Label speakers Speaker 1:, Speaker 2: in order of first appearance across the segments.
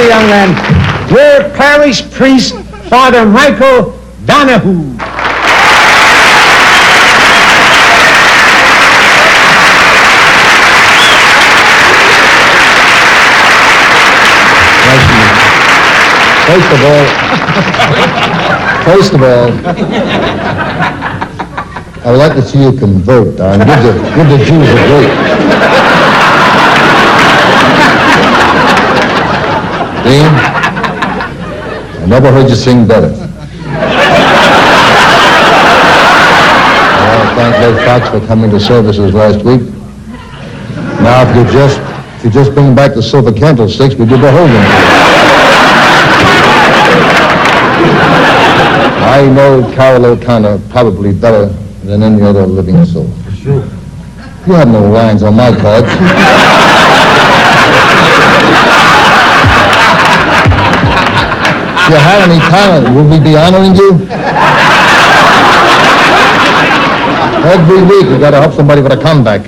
Speaker 1: ready, young man. Your parish priest, Father Michael Donahue.
Speaker 2: First of all, I would like to see you convert and give the Jews a break. Dean, I never heard you sing better. I thank Lord Fox for coming to services last week. Now, if you just bring back the silver candlesticks, we'd be beholden. I know Carol O'Connor probably better than any other living soul.
Speaker 1: Sure.
Speaker 2: You have no lines on my cards. If you had any talent, would we be honoring you? Every week we gotta help somebody with a comeback.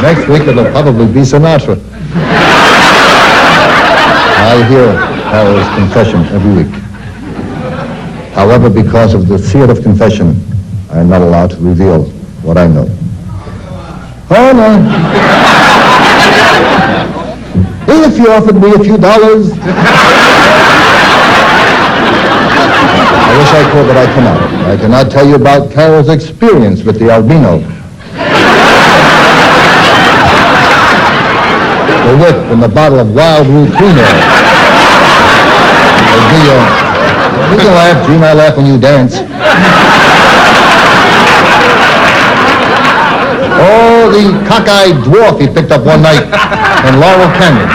Speaker 2: Next week it'll probably be Sinatra. I hear Carol's confession every week. However, because of the fear of confession, I am not allowed to reveal what I know. Oh, no. If you offered me a few dollars... I wish I could, but I cannot. I cannot tell you about Carol's experience with the albino. The whip and the bottle of wild blue clean air. You can laugh, Gene. I laugh when you dance. Oh, the cockeyed dwarf he picked up one night in Laurel Canyon.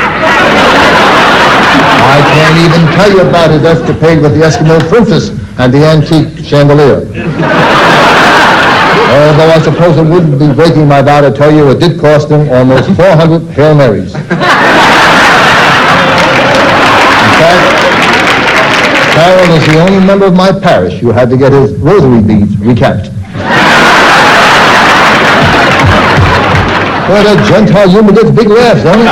Speaker 2: I can't even tell you about his escapade with the Eskimo princess and the antique chandelier. Although I suppose it wouldn't be breaking my vow to tell you, it did cost him almost 400 Hail Marys. In fact, Carol is the only member of my parish who had to get his rosary beads recapped. What a Gentile humor gets big laughs, don't it?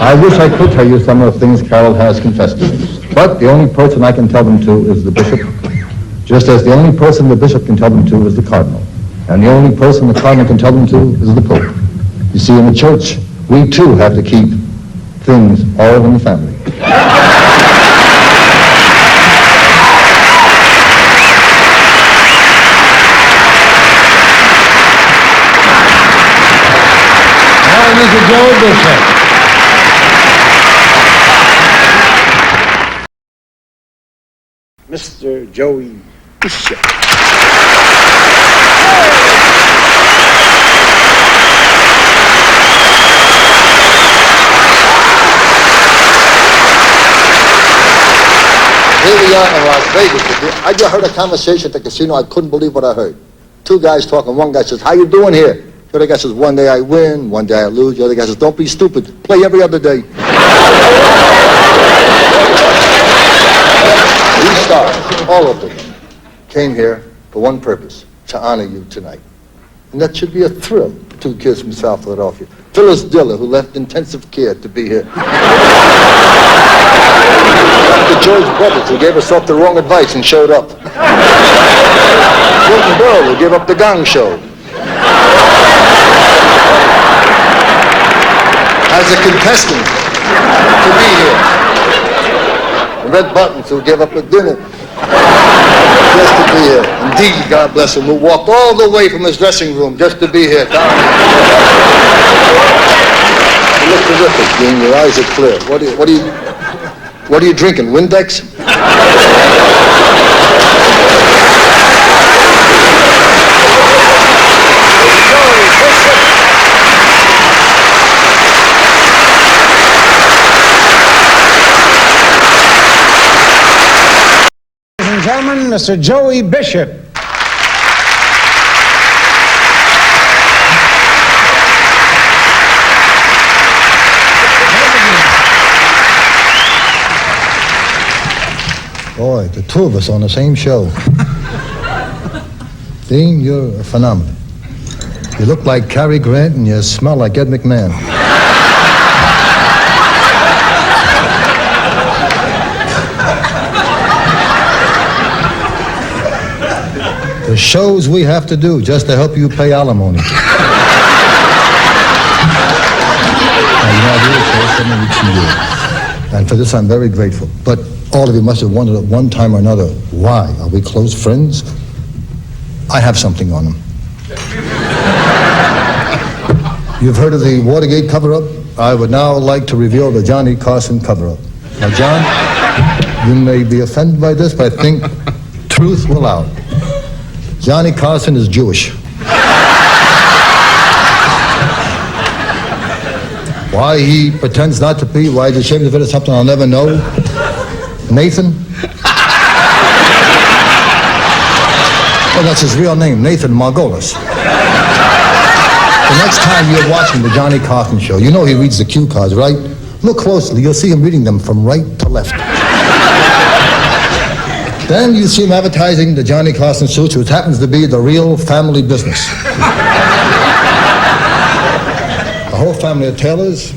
Speaker 2: I wish I could tell you some of the things Carol has confessed to me. But the only person I can tell them to is the bishop, just as the only person the bishop can tell them to is the cardinal. And the only person the cardinal can tell them to is the pope. You see, in the church, we too have to keep things all in the family. Mr. Joe Bishop.
Speaker 1: Mr. Joey Bishop.
Speaker 2: Here we are in Las Vegas. I just heard a conversation at the casino. I couldn't believe what I heard. Two guys talking. One guy says, "How you doing here?" The other guy says, "One day I win, one day I lose." The other guy says, "Don't be stupid. Play every other day." These stars, all of them, came here for one purpose, to honor you tonight. And that should be a thrill to two kids from South Philadelphia. Phyllis Diller, who left intensive care to be here. Dr. George Brothers, who gave herself the wrong advice and showed up. Wilton Burl, who gave up the Gong Show. As a contestant to be here. Red Buttons, who gave up a dinner just to be here. Indeed, God bless him, who walked all the way from his dressing room just to be here. You look terrific, Dean. Your eyes are clear. What are you drinking? Windex?
Speaker 1: Ladies and gentlemen, Mr. Joey Bishop.
Speaker 2: Boy, the two of us on the same show. Dean, you're a phenomenon. You look like Cary Grant and you smell like Ed McMahon. The shows we have to do just to help you pay alimony. And for this I'm very grateful. But all of you must have wondered at one time or another, why? Are we close friends? I have something on them. You've heard of the Watergate cover-up? I would now like to reveal the Johnny Carson cover-up. Now, John, you may be offended by this, but I think truth will out. Johnny Carson is Jewish. Why he pretends not to be, why he's ashamed of it is something I'll never know. Nathan? Oh, that's his real name, Nathan Margolis. The next time you're watching the Johnny Carson show, you know he reads the cue cards, right? Look closely, you'll see him reading them from right to left. Then you see him advertising the Johnny Carson suits, which happens to be the real family business. The whole family of tailors,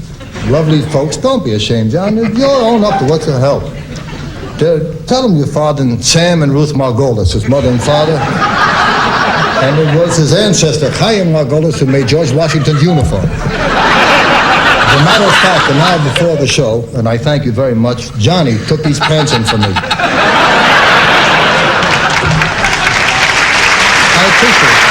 Speaker 2: lovely folks. Don't be ashamed, John. You're own up to what the hell. Tell them your father and Sam and Ruth Margolis, his mother and father. And it was his ancestor, Chaim Margolis, who made George Washington's uniform. As a matter of fact, the night before the show, and I thank you very much, Johnny took these pants in for me. I appreciate it.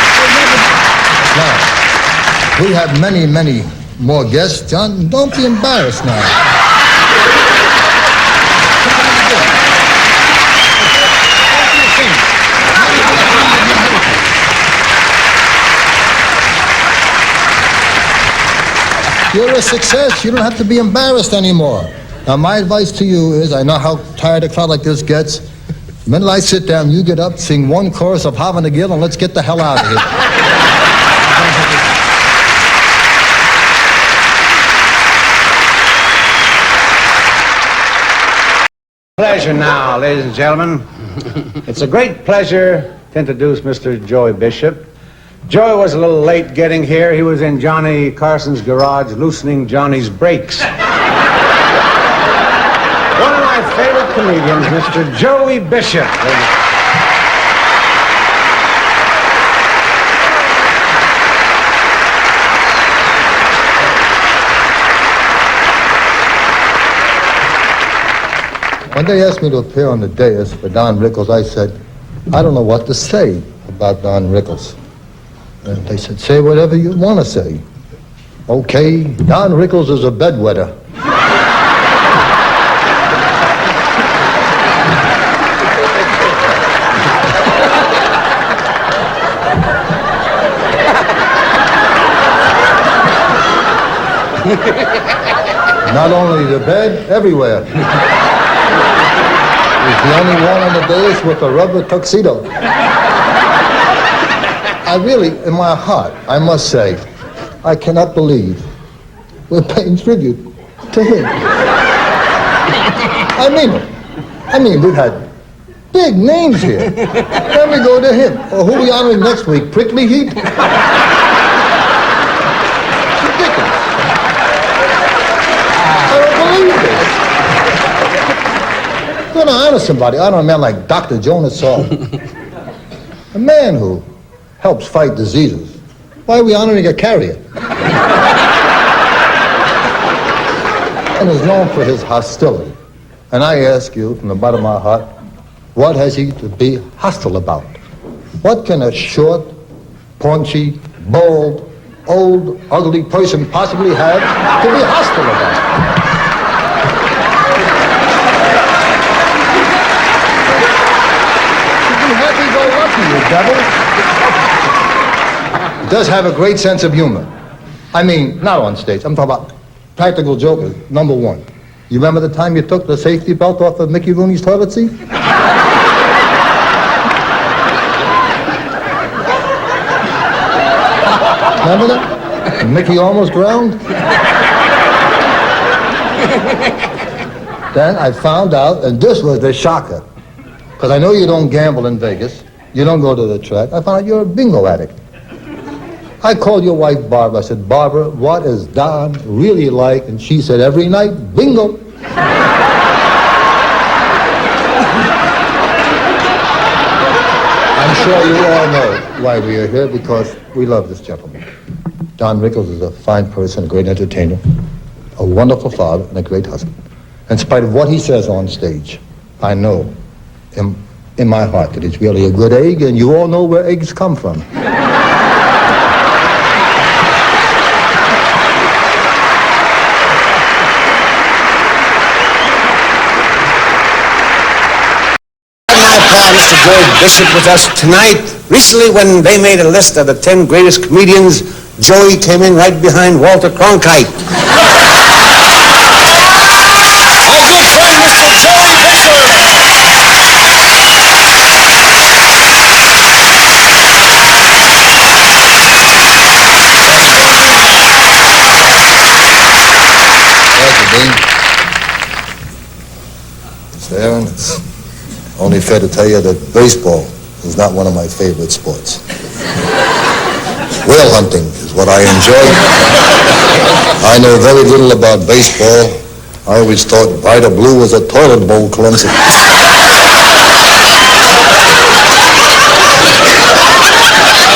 Speaker 2: Now, we have many, many more guests. John, don't be embarrassed now. You're a success. You don't have to be embarrassed anymore. Now, my advice to you is, I know how tired a crowd like this gets. The minute I sit down, you get up, sing one chorus of Hava Nagil, and let's get the hell out of here.
Speaker 1: Pleasure now, ladies and gentlemen. It's a great pleasure to introduce Mr. Joey Bishop. Joey was a little late getting here. He was in Johnny Carson's garage loosening Johnny's brakes. One of my favorite comedians, Mr. Joey Bishop.
Speaker 2: When they asked me to appear on the dais for Don Rickles, I said, I don't know what to say about Don Rickles. And they said, say whatever you want to say. Okay, Don Rickles is a bedwetter. Not only the bed, everywhere. He's the only one on the dais with a rubber tuxedo. I really, in my heart, I must say, I cannot believe we're paying tribute to him. I mean it. I mean, we've had big names here. Then we go to him. Or who are we honoring next week? Prickly Heat? It's ridiculous. I don't believe this. You're gonna honor somebody. I don't know, a man like Dr. Jonas Saul. A man who helps fight diseases. Why are we honoring a carrier? And is known for his hostility. And I ask you from the bottom of my heart, what has he to be hostile about? What can a short, paunchy, bald, old, ugly person possibly have to be hostile about? Be happy go lucky, you devil. Does have a great sense of humor. I mean, not on stage. I'm talking about practical jokers, number one. You remember the time you took the safety belt off of Mickey Rooney's toilet seat? Remember that? And Mickey almost drowned? Then I found out, and this was the shocker, Because I know you don't gamble in Vegas. You don't go to the track. I found out you're a bingo addict. I called your wife, Barbara. I said, Barbara, what is Don really like? And she said, every night, bingo. I'm sure you all know why we are here, because we love this gentleman. Don Rickles is a fine person, a great entertainer, a wonderful father, and a great husband. In spite of what he says on stage, I know in my heart that he's really a good egg, and you all know where eggs come from.
Speaker 1: Mr. George Bishop with us tonight. Recently, when they made a list of the 10 greatest comedians, Joey came in right behind Walter Cronkite.
Speaker 3: Our good friend, Mr. Joey Bishop.
Speaker 2: Mr. Aaron, it's only fair to tell you that baseball is not one of my favorite sports. Whale hunting is what I enjoy. I know very little about baseball. I always thought Vida Blue was a toilet bowl cleanser.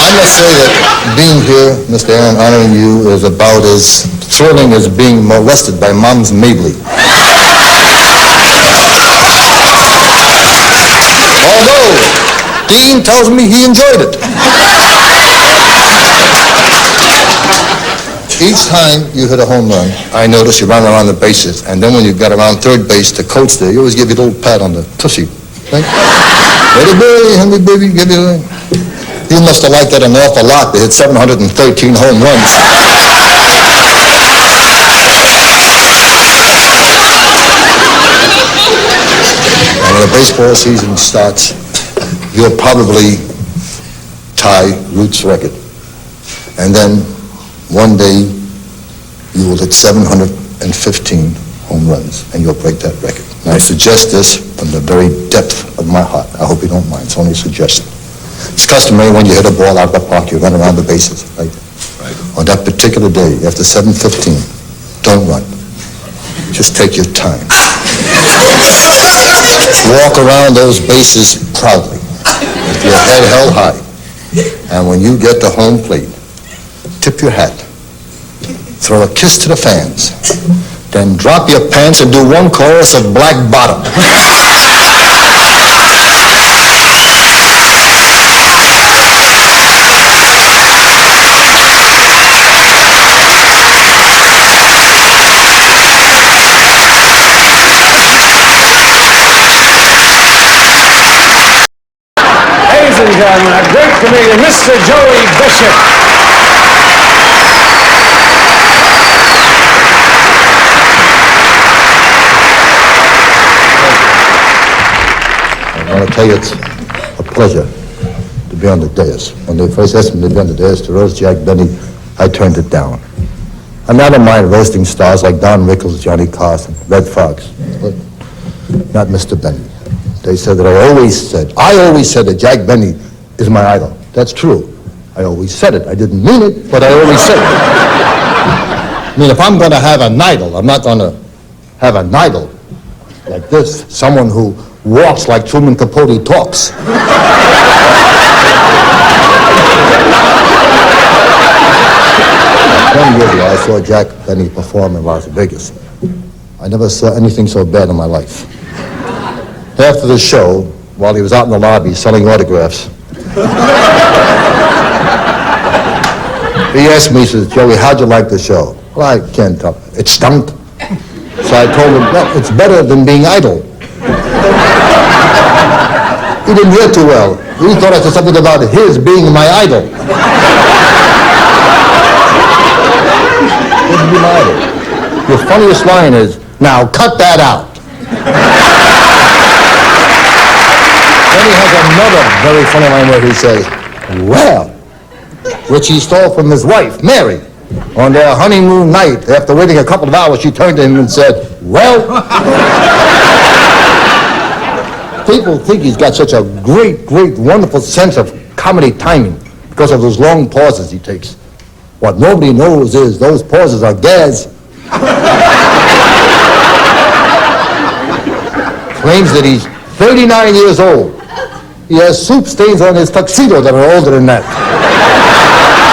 Speaker 2: I must say that being here, Mr. Aaron, honoring you, is about as thrilling as being molested by Mom's Mabley. Although, Dean tells me he enjoyed it. Each time you hit a home run, I notice you run around the bases, and then when you got around third base, the coach there, you always give you a little pat on the tushy. Right? Ready, baby, honey, baby, give you a... You must have liked that an awful lot to hit 713 home runs. And when the baseball season starts, you'll probably tie Root's record. And then one day you will hit 715 home runs, and you'll break that record. And I suggest this from the very depth of my heart. I hope you don't mind. It's only a suggestion. It's customary when you hit a ball out of the park, you run around the bases, right? On that particular day, after 7:15, don't run. Just take your time. Walk around those bases proudly, with your head held high. And when you get to home plate, tip your hat, throw a kiss to the fans, then drop your pants and do one chorus of Black Bottom.
Speaker 1: Ladies and gentlemen, a great comedian, Mr. Joey Bishop.
Speaker 2: I want to tell you it's a pleasure to be on the dais. When they first asked me to be on the dais to roast Jack Benny, I turned it down. I don't mind roasting stars like Don Rickles, Johnny Carson, Red Fox, but not Mr. Benny. They said that I always said that Jack Benny is my idol. That's true. I always said it. I didn't mean it, but I always said it. I mean, if I'm going to have an idol, I'm not going to have an idol like this, someone who walks like Truman Capote talks. One year ago, I saw Jack Benny perform in Las Vegas. I never saw anything so bad in my life. After the show, while he was out in the lobby selling autographs, he asked me, he says, Joey, how'd you like the show? Well, I can't tell. It stunk. So I told him, well, it's better than being idle. He didn't hear too well. He thought I said something about his being my idol. Wouldn't be my idol. Your funniest line is, now cut that out. Then he has another very funny line where he says, well, which he stole from his wife, Mary. On their honeymoon night, after waiting a couple of hours, she turned to him and said, well, people think he's got such a great, wonderful sense of comedy timing because of those long pauses he takes. What nobody knows is those pauses are gas. Claims that he's 39 years old. He has soup stains on his tuxedo that are older than that.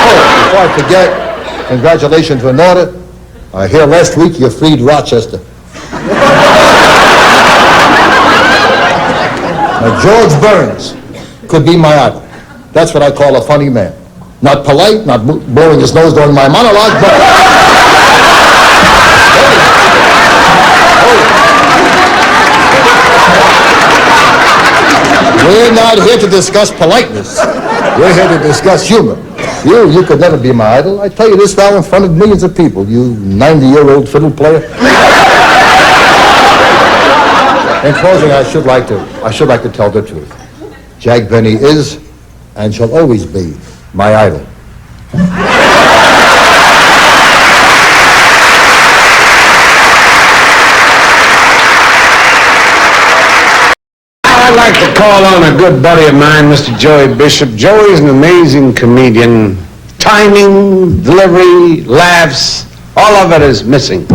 Speaker 2: Oh, before I forget, congratulations were in order. I hear last week you freed Rochester. Now, George Burns could be my idol. That's what I call a funny man. Not polite, not blowing his nose during my monologue, but... We're not here to discuss politeness. We're here to discuss humor. You could never be my idol. I tell you this now in front of millions of people, you 90-year-old fiddle player. In closing, I should like to tell the truth. Jack Benny is and shall always be my idol.
Speaker 1: I'd like to call on a good buddy of mine, Mr. Joey Bishop. Joey's an amazing comedian. Timing, delivery, laughs, all of it is missing.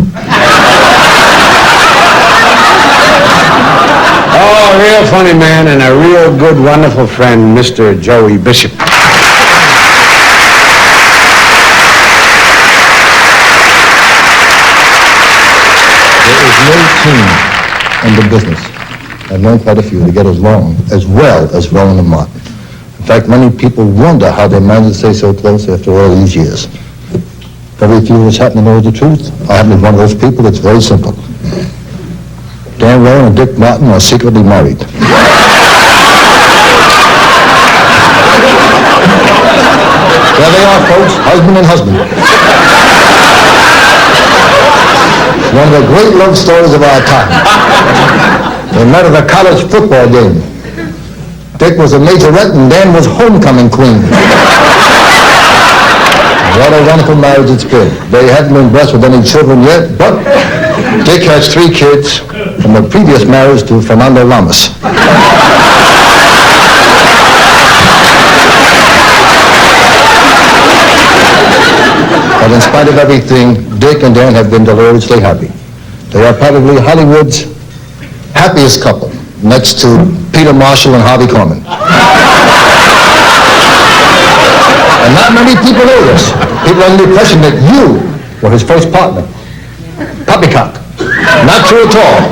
Speaker 1: Oh, a real funny man and a real good, wonderful friend, Mr. Joey Bishop.
Speaker 2: There is no team in the business. I've known quite a few to get along as well as Rowan and Martin. In fact, many people wonder how they managed to stay so close after all these years. Very few of us happen to know the truth. I happen to be one of those people. It's very simple. Dan Rowan and Dick Martin are secretly married. There they are, folks, husband and husband. One of the great love stories of our time. They met at a college football game. Dick was a majorette and Dan was homecoming queen. What a wonderful marriage it's been. They haven't been blessed with any children yet, but Dick has 3 kids from a previous marriage to Fernando Lamas. But in spite of everything, Dick and Dan have been deliriously happy. They are probably Hollywood's happiest couple, next to Peter Marshall and Harvey Korman. And not many people know this. People are under the impression that you were his first partner. Poppycock. Not true at all.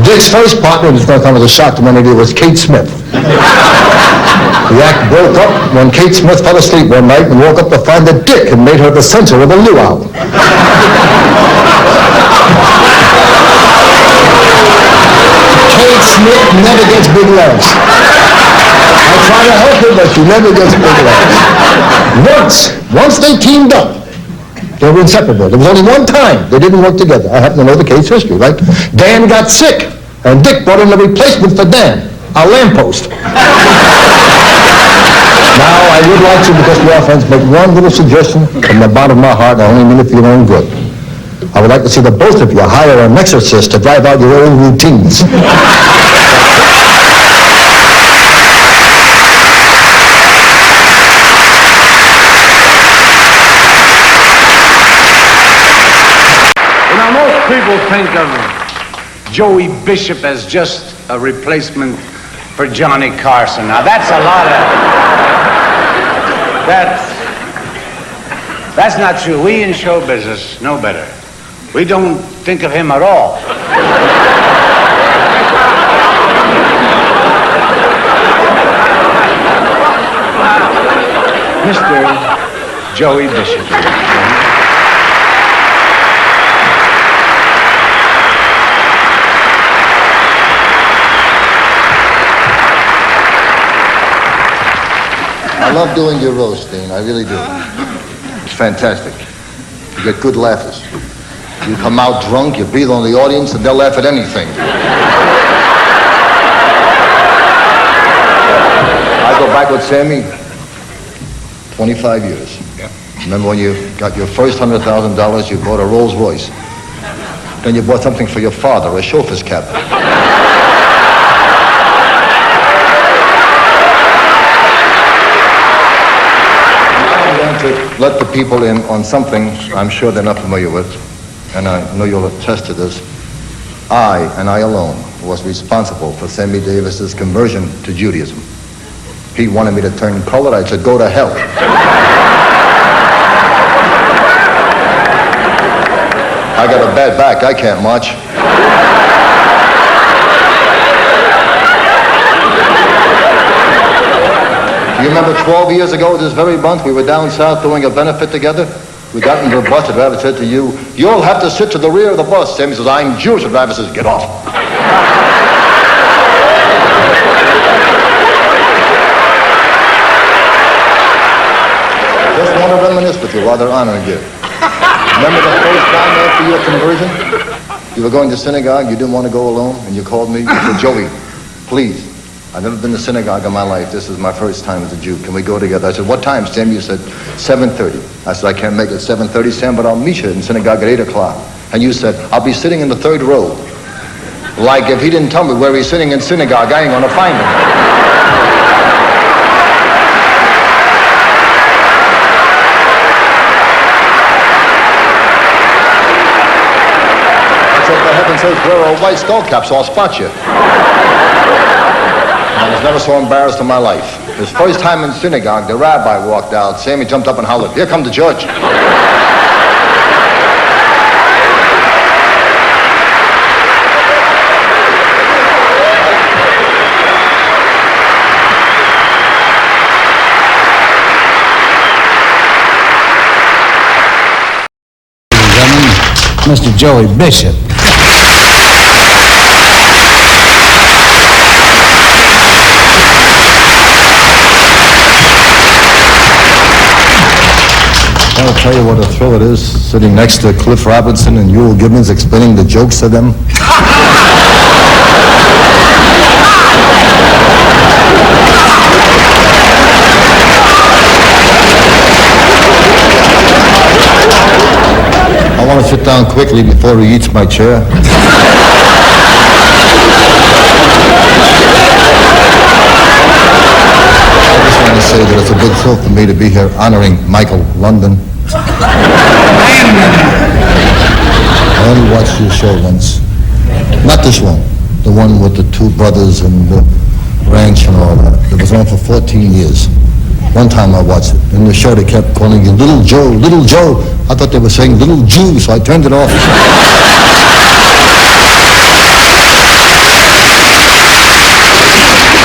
Speaker 2: Dick's first partner, and it's going to come as a shock to many of you, was Kate Smith. The act broke up when Kate Smith fell asleep one night and woke up to find that Dick had made her the center of a luau. Kate Smith never gets big laughs. I try to help her, but she never gets big laughs. Once they teamed up, they were inseparable. There was only one time they didn't work together. I happen to know the Kate's history, right? Dan got sick, and Dick brought in a replacement for Dan, a lamppost. Now, I would like to, because we are friends, make one little suggestion from the bottom of my heart. I only mean it for your own good. I would like to see the both of you hire an exorcist to drive out your old routines.
Speaker 1: You know, most people think of Joey Bishop as just a replacement for Johnny Carson. Now, that's a lot of... That's not true. We in show business know better. We don't think of him at all. Mr. Joey Bishop.
Speaker 2: I love doing your roast, Dean. I really do. It's fantastic. You get good laughers. You come out drunk, you breathe on the audience, and they'll laugh at anything. I go back with Sammy 25 years. Yeah. Remember when you got your first $100,000, you bought a Rolls Royce. Then you bought something for your father, a chauffeur's cap. let the people in on something I'm sure they're not familiar with, and I know you'll attest to this. I, and I alone, was responsible for Sammy Davis's conversion to Judaism. He wanted me to turn colored. I said, go to hell. I got a bad back. I can't march. You remember 12 years ago this very month, we were down south doing a benefit together? We got into the bus, the driver said to you, you'll have to sit to the rear of the bus. Sammy says, I'm Jewish. The driver says, get off. Just want to reminisce with you while they're honoring you. Remember the first time after your conversion? You were going to synagogue, you didn't want to go alone, and you called me. You said, Joey, please, I've never been to synagogue in my life. This is my first time as a Jew. Can we go together? I said, what time, Sam? You said, 7:30. I said, I can't make it 7:30, Sam, but I'll meet you in synagogue at 8 o'clock. And you said, I'll be sitting in the third row. Like if he didn't tell me where he's sitting in synagogue, I ain't going to find him. I said, for heaven's sake, wear a white skull cap so I'll spot you. I was never so embarrassed in my life. His first time in synagogue, the rabbi walked out. Sammy jumped up and hollered, here comes the judge.
Speaker 1: Mr. Joey Bishop.
Speaker 2: I'll tell you what a thrill it is, sitting next to Cliff Robinson and Ewell Gibbons explaining the jokes to them. I want to sit down quickly before he eats my chair. I just want to say that it's a big thrill for me to be here honoring Michael London. I only watched your show once. Not this one. The one with the two brothers and the ranch and all that. It was on for 14 years. One time I watched it. In the show they kept calling you Little Joe, Little Joe. I thought they were saying Little Jew, so I turned it off. I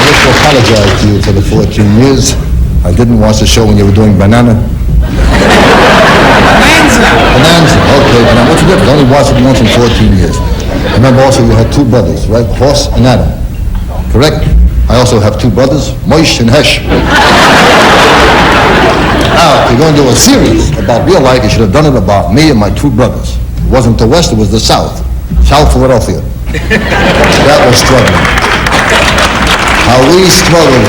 Speaker 2: wish to apologize to you for the 14 years. I didn't watch the show when you were doing Banana. Bonanza, okay, but what's the difference? I only watched it once in 14 years. I remember also you had two brothers, right? Horse and Adam. Correct? I also have two brothers, Moish and Hesh. Now, if you're going to do a series about real life, you should have done it about me and my two brothers. It wasn't the West, it was the South. South Philadelphia. That was struggling. How we struggled.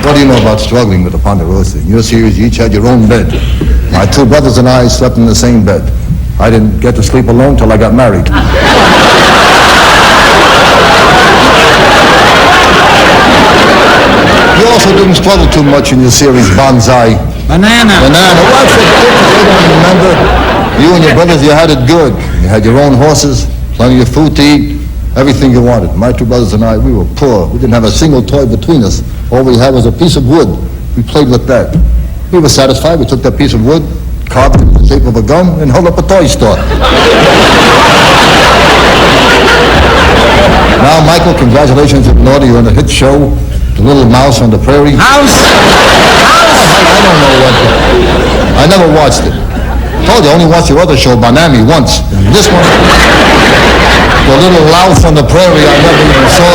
Speaker 2: What do you know about struggling with the Ponderosa? In your series, you each had your own bed. My two brothers and I slept in the same bed. I didn't get to sleep alone till I got married. You also didn't struggle too much in your series, Bonsai.
Speaker 1: Banana.
Speaker 2: What's it? You don't remember. You and your brothers, you had it good. You had your own horses, plenty of food to eat, everything you wanted. My two brothers and I, we were poor. We didn't have a single toy between us. All we had was a piece of wood. We played with that. We were satisfied. We took that piece of wood, carved it in the shape of a gun, and held up a toy store. Now, Michael, congratulations on you're on the hit show, The Little Mouse on the Prairie.
Speaker 1: House!
Speaker 2: I don't know what. I never watched it. I told you, I only watched your other show, Banami, once. And this one, The Little Louse on the Prairie, I never even saw.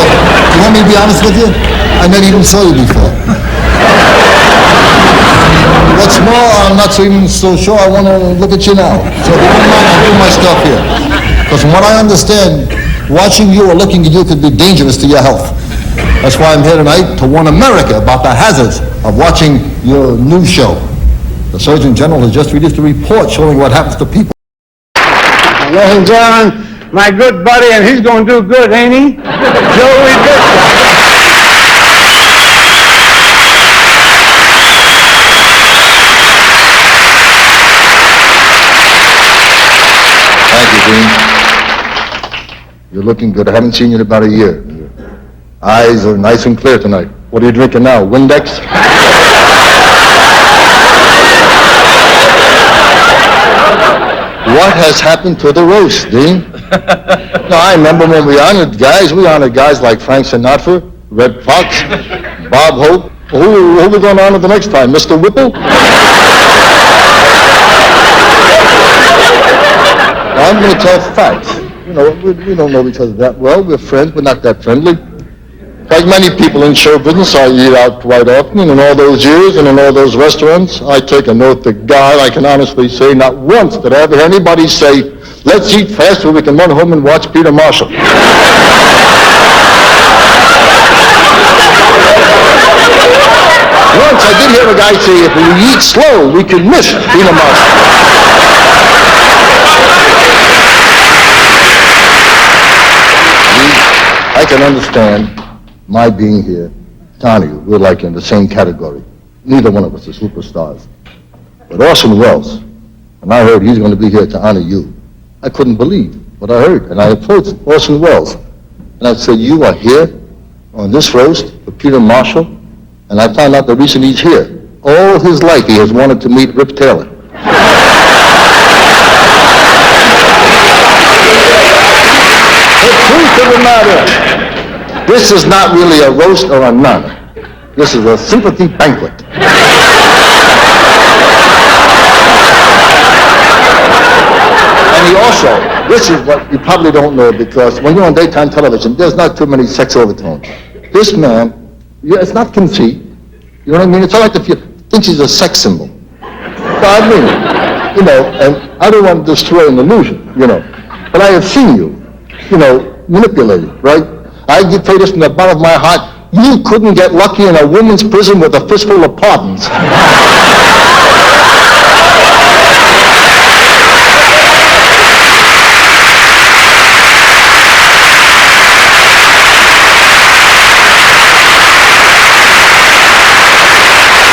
Speaker 2: You want me to be honest with you? I never even saw you before. What's more, I'm not even so sure I want to look at you now. So if you don't mind, I'll do my stuff here. Because from what I understand, watching you or looking at you could be dangerous to your health. That's why I'm here tonight to warn America about the hazards of watching your news show. The Surgeon General has just released a report showing what happens to people.
Speaker 1: Ladies and gentlemen, my good buddy, and he's going to do good, ain't he? Joey Bishop.
Speaker 2: looking good. I haven't seen you in about a year. Your eyes are nice and clear tonight. What are you drinking now, Windex? What has happened to the roast, Dean? No, I remember when we honored guys like Frank Sinatra, Red Fox, Bob Hope. Who are we going to honor the next time, Mr. Whipple? I'm going to tell facts. You know, we don't know each other that well. We're friends, but not that friendly. Like many people in show business, I eat out quite often, and in all those years and in all those restaurants, I take a note to God. I can honestly say not once did I ever hear anybody say, let's eat fast so we can run home and watch Peter Marshall. Once I did hear a guy say, if we eat slow, we can miss Peter Marshall. I can understand my being here to honor you. We're like in the same category. Neither one of us are superstars. But Orson Welles, and I heard he's going to be here to honor you. I couldn't believe what I heard. And I approached Orson Welles. And I said, you are here on this roast for Peter Marshall? And I found out the reason he's here. All his life he has wanted to meet Rip Taylor. The truth of the matter, this is not really a roast or a none. This is a sympathy banquet. And he also, this is what you probably don't know, because when you're on daytime television, there's not too many sex overtones. This man, it's not conceit. You know what I mean? It's all like if you think he's a sex symbol. So I mean, you know, and I don't want to destroy an illusion, you know. But I have seen you, you know, manipulated, right? I can tell you this from the bottom of my heart. You couldn't get lucky in a women's prison with a fistful of pardons.